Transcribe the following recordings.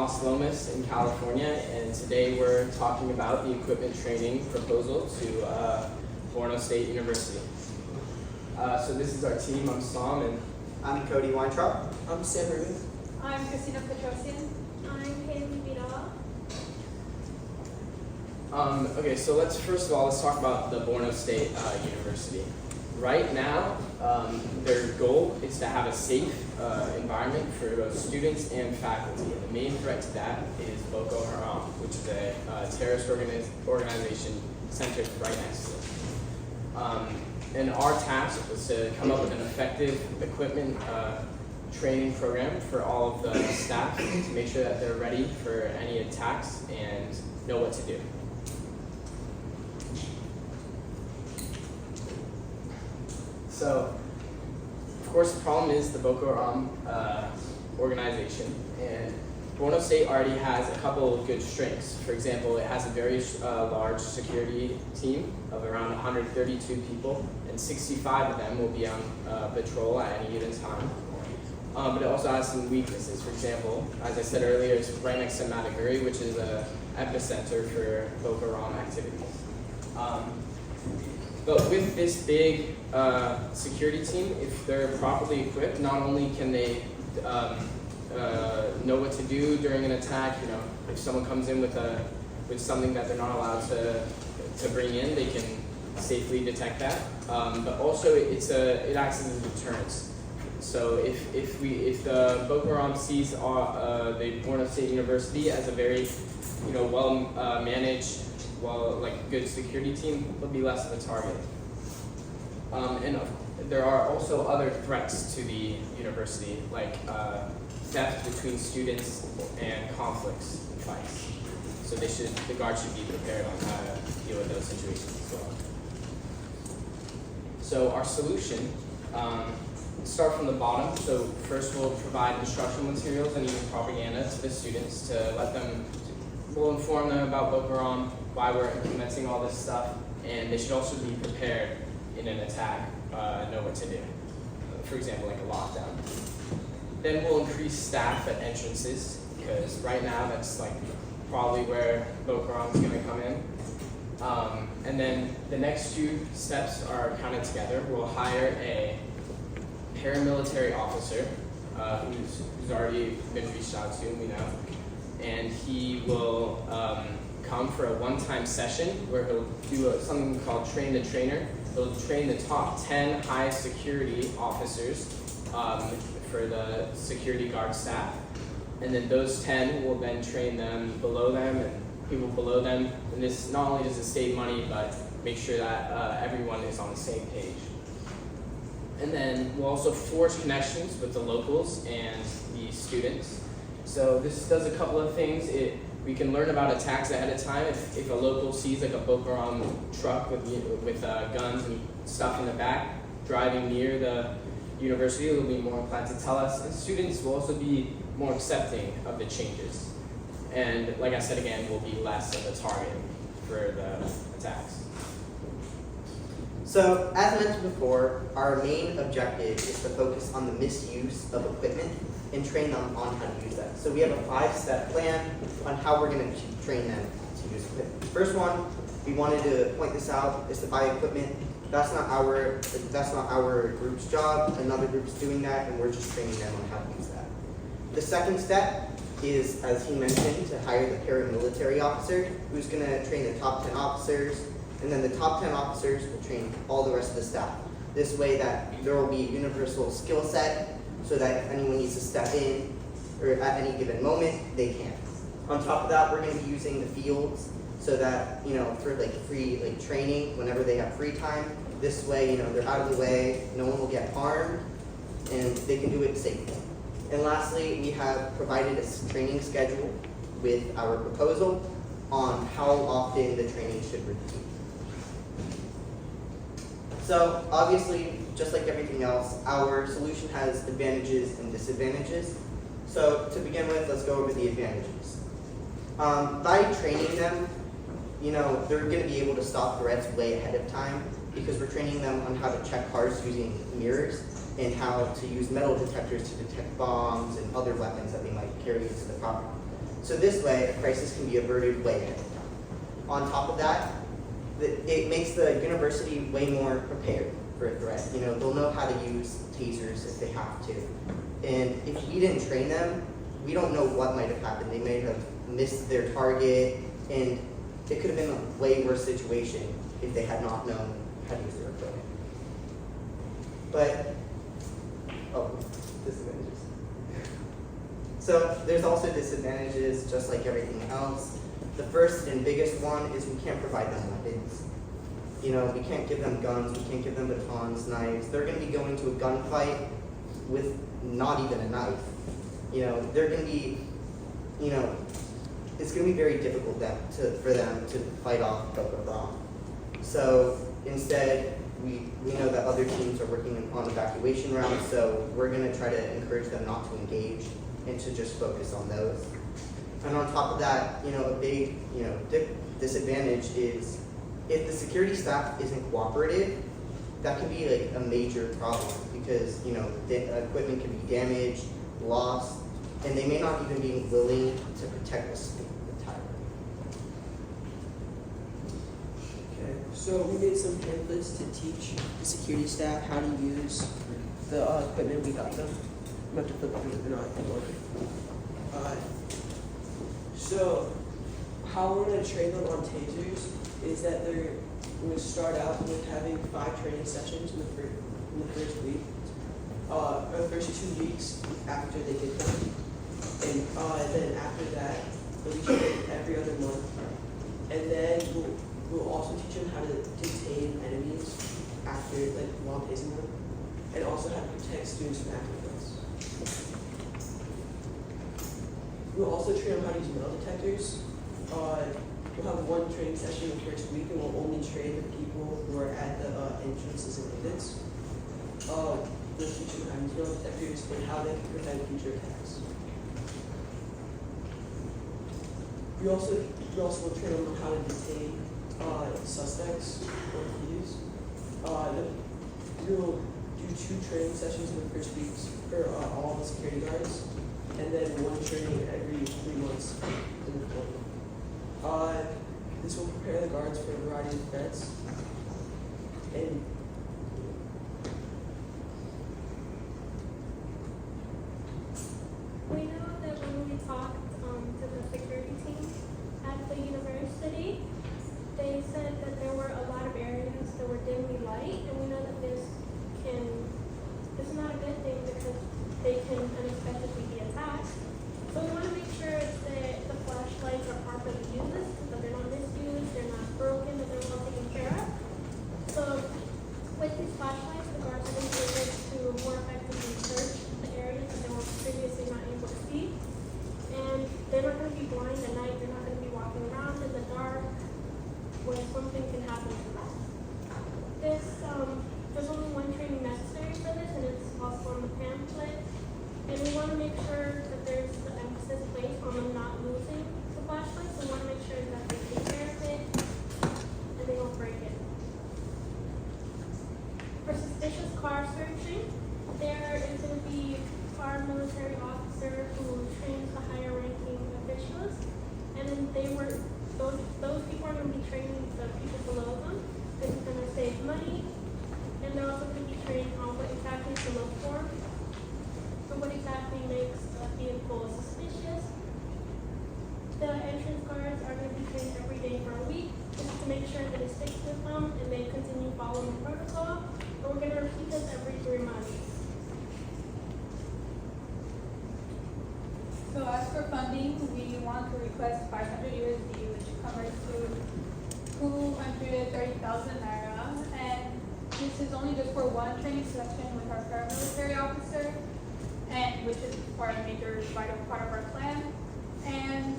Los Lomas in California, and today we're talking about the equipment training proposal to Borno State University. So this is our team. I'm Sam, and I'm Cody Weintraub. I'm Sam Ruth. I'm Christina Petrosian. I'm Haley Vidal. Okay, so let's talk about the Borno State University. Right now, their goal is to have a safe environment for both students and faculty. And the main threat to that is Boko Haram, which is a terrorist organization centered right next to it. And our task was to come up with an effective equipment training program for all of the staff to make sure that they're ready for any attacks and know what to do. So, of course, the problem is the Boko Haram organization, and Borno State already has a couple of good strengths. For example, it has a very large security team of around 132 people, and 65 of them will be on patrol at any given time. But it also has some weaknesses. For example, as I said earlier, it's right next to Maiduguri, which is an epicenter for Boko Haram activities. But with this big security team, if they're properly equipped, not only can they know what to do during an attack, if someone comes in with something that they're not allowed to bring in, they can safely detect that. But also, it acts as a deterrence. So if the Boko Haram sees the Borno State University as a very well managed, good security team, will be less of a target. And there are also other threats to the university, like theft between students and conflicts and fights. So the guards should be prepared on how to deal with those situations as well. So our solution, start from the bottom. So first we'll provide instructional materials and even propaganda to the students to we'll inform them about Boko Haram, why we're implementing all this stuff, and they should also be prepared in an attack, know what to do. For example, like a lockdown. Then we'll increase staff at entrances, because right now that's probably where Boko Haram is going to come in. And then the next two steps are kind of together. We'll hire a paramilitary officer who's already been reached out to, we know. And he will come for a one-time session where he'll do something called train the trainer. He'll train the top 10 high security officers for the security guard staff. And then those 10 will then train them below them and people below them. And this not only does it save money, but make sure that everyone is on the same page. And then we'll also forge connections with the locals and the students. So this does a couple of things. We can learn about attacks ahead of time. If a local sees a Boko Haram truck with guns and stuff in the back driving near the university, they'll be more inclined to tell us. And students will also be more accepting of the changes. And like I said again, will be less of a target for the attacks. So, as mentioned before, our main objective is to focus on the misuse of equipment and train them on how to use that. So we have a 5-step plan on how we're going to train them to use equipment. First one, we wanted to point this out, is to buy equipment. That's not our group's job. Another group's doing that, and we're just training them on how to use that. The second step is, as he mentioned, to hire the paramilitary officer, who's going to train the top 10 officers, and then the top 10 officers will train all the rest of the staff. This way that there will be a universal skill set, so that if anyone needs to step in or at any given moment, they can. On top of that, we're going to be using the fields so that, for free training whenever they have free time. This way, they're out of the way, no one will get harmed, and they can do it safely. And lastly, we have provided a training schedule with our proposal on how often the training should repeat. So obviously, just like everything else, our solution has advantages and disadvantages. So to begin with, let's go over the advantages. By training them, they're going to be able to stop threats way ahead of time because we're training them on how to check cars using mirrors and how to use metal detectors to detect bombs and other weapons that they might carry into the property. So this way, a crisis can be averted way ahead. On top of that, it makes the university way more prepared for a threat. You know, they'll know how to use tasers if they have to. And if we didn't train them, we don't know what might have happened. They may have missed their target, and it could have been a way worse situation if they had not known how to use their equipment. But, disadvantages. So there's also disadvantages, just like everything else. The first and biggest one is we can't provide them weapons. You know, we can't give them guns, we can't give them batons, knives. They're going to be going to a gunfight with not even a knife. You know, they're going to be, you know, it's going to be very difficult for them to fight off Boko Haram. So instead, we know that other teams are working on evacuation routes, so we're going to try to encourage them not to engage and to just focus on those. And on top of that, you know, a big, you know, disadvantage is if the security staff isn't cooperative, that can be like a major problem because, you know, the equipment can be damaged, lost, and they may not even be willing to protect the school entirely. Okay, so we made some pamphlets to teach the security staff how to use the equipment we got them. I'm going to have to flip through the not in order. So how we're going to train them on tasers is that they're going to start out with having 5 training sessions in the first week, or the first 2 weeks after they get done. And then after that, they'll be trained every other month. And then we'll also teach them how to detain enemies after, like, while tasing them, and also how to protect students from active threats. We'll also train them how to use metal detectors. We'll have 1 training session in the first week, and we'll only train the people who are at the entrances and exits. We'll teach them how to use metal detectors and how they can prevent future attacks. We also will train them on how to detain suspects or thieves. We'll do 2 training sessions in the first weeks for all the security guards, and then 1 training every 3 months in the fall. This will prepare the guards for a variety of threats. And We know that when we talked to the security team at the university, they said that there were a lot of areas that were dimly light, and we know that this is not a good thing because they can unexpectedly be attacked. So we want to make sure that the flashlights are properly used, that they're not misused, they're not broken, that they're well taken care of. So with these flashlights, the guards are going to be able to more effectively search the areas that they were previously not able to see. And they're not going to be blind at night. They're not going to be walking around in the dark where something can happen to them. There's only 1 training necessary for this, and it's also on the pamphlet. And we want to make sure that there's the emphasis placed on them not losing the flashlights. We want to make sure that they take care of it and they don't break it. For suspicious car searching, there is going to be our military officer who trains the higher ranking officials, and then those people are going to be training the people below them. This is going to save money, and they're also going to be trained on what exactly to look for. So what exactly makes a vehicle suspicious? The entrance guards are going to be trained every day for a week just to make sure that it sticks with them and they continue following the protocol. And we're going to repeat this every 3 months. So as for funding, we want to request 500 USD, which covers to 230,000 naira, and this is only just for 1 training session with our paramilitary officer, and which is for a major vital part of our plan. And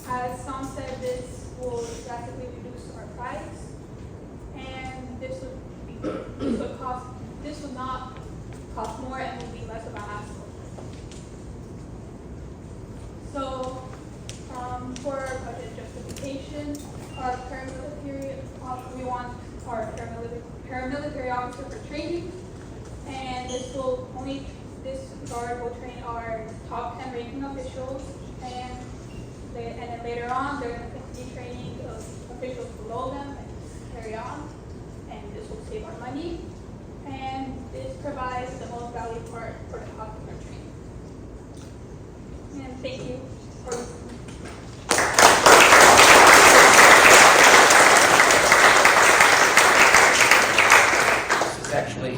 as Sam said, this will drastically reduce our price, and this would not cost more and will be less of a hassle. So, for budget justification, we want our paramilitary officer for training, and this guard will train our top 10 ranking officials, and later on, they're going to continue training officials below them and carry on, and this will save our money. And this provides the most value part for the cost of our training. And thank you for listening. Actually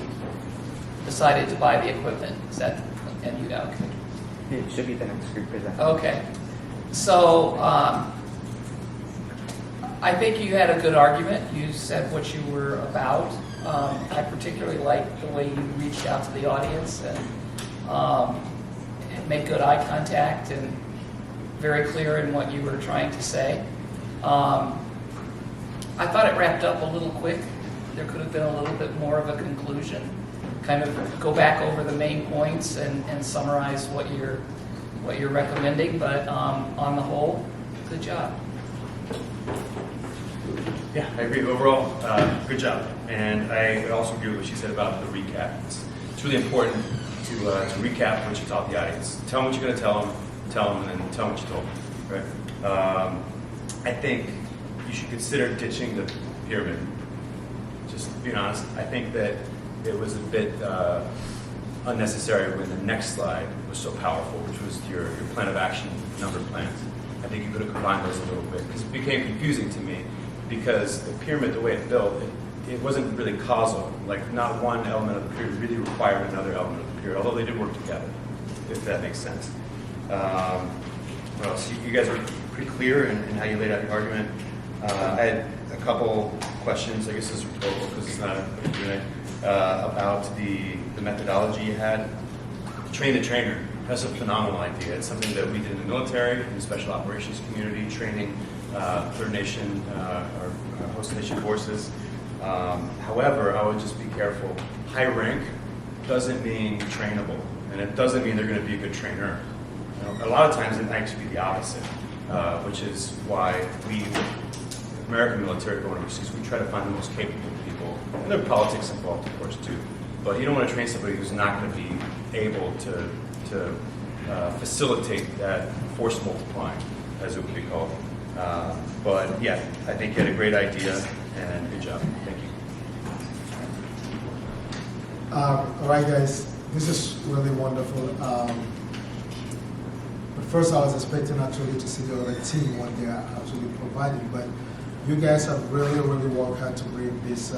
decided to buy the equipment. Is that, and you know? It should be the next group presenter. Okay. So I think you had a good argument. You said what you were about. I particularly liked the way you reached out to the audience and made good eye contact and very clear in what you were trying to say. I thought it wrapped up a little quick. There could have been a little bit more of a conclusion. Kind of go back over the main points and summarize what you're recommending. But on the whole, good job. Yeah, I agree. Overall, good job. And I would also agree with what she said about the recap. It's really important to recap what you taught the audience. Tell them what you're going to tell them, and then tell them what you told them. Right? I think you should consider ditching the pyramid. Just being honest, I think that it was a bit unnecessary when the next slide was so powerful, which was your plan of action number plans. I think you could have combined those a little bit because it became confusing to me because the pyramid, the way it's built, it wasn't really causal. Like not one element of the pyramid really required another element of the pyramid, although they did work together, if that makes sense. What else? You guys were pretty clear in how you laid out your argument. I had a couple questions, I guess this is rhetorical because it's not a Q&A, about the methodology you had. Train the trainer. That's a phenomenal idea. It's something that we did in the military, in the special operations community, training third nation or host nation forces. However, I would just be careful. High rank doesn't mean trainable, and it doesn't mean they're going to be a good trainer. You know, a lot of times it might actually be the opposite, which is why we, American military going overseas, we try to find the most capable people. And there are politics involved, of course, too. But you don't want to train somebody who's not going to be able to facilitate that force multiplying, as it would be called. But yeah, I think you had a great idea, and good job. Thank you. All right, guys, this is really wonderful. But first, I was expecting actually to see the other team what they are actually providing, but you guys have really, really worked hard to bring this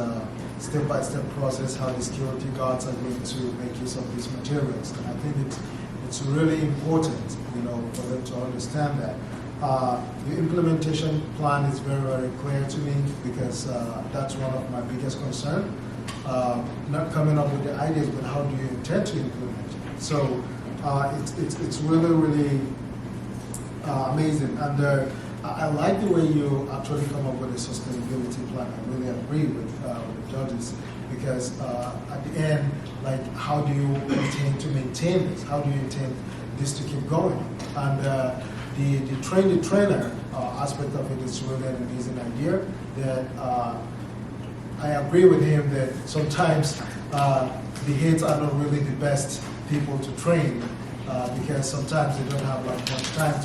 step-by-step process, how the security guards are going to make use of these materials. And I think it's really important, you know, for them to understand that. The implementation plan is very, very clear to me because that's one of my biggest concerns. Not coming up with the ideas, but how do you intend to implement it? So it's really, really amazing. And I like the way you actually come up with a sustainability plan. I really agree with the judges because at the end, like, how do you intend to maintain this? How do you intend this to keep going? And the train the trainer aspect of it is really an amazing idea. That I agree with him that sometimes the heads are not really the best people to train because sometimes they don't have like much time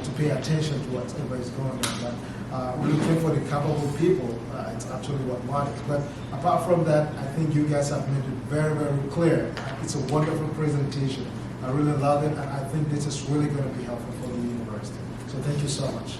to pay attention to whatever is going on. But we're looking for the capable people. It's actually what matters. But apart from that, I think you guys have made it very, very clear. It's a wonderful presentation. I really love it, and I think this is really going to be helpful for the university. So thank you so much.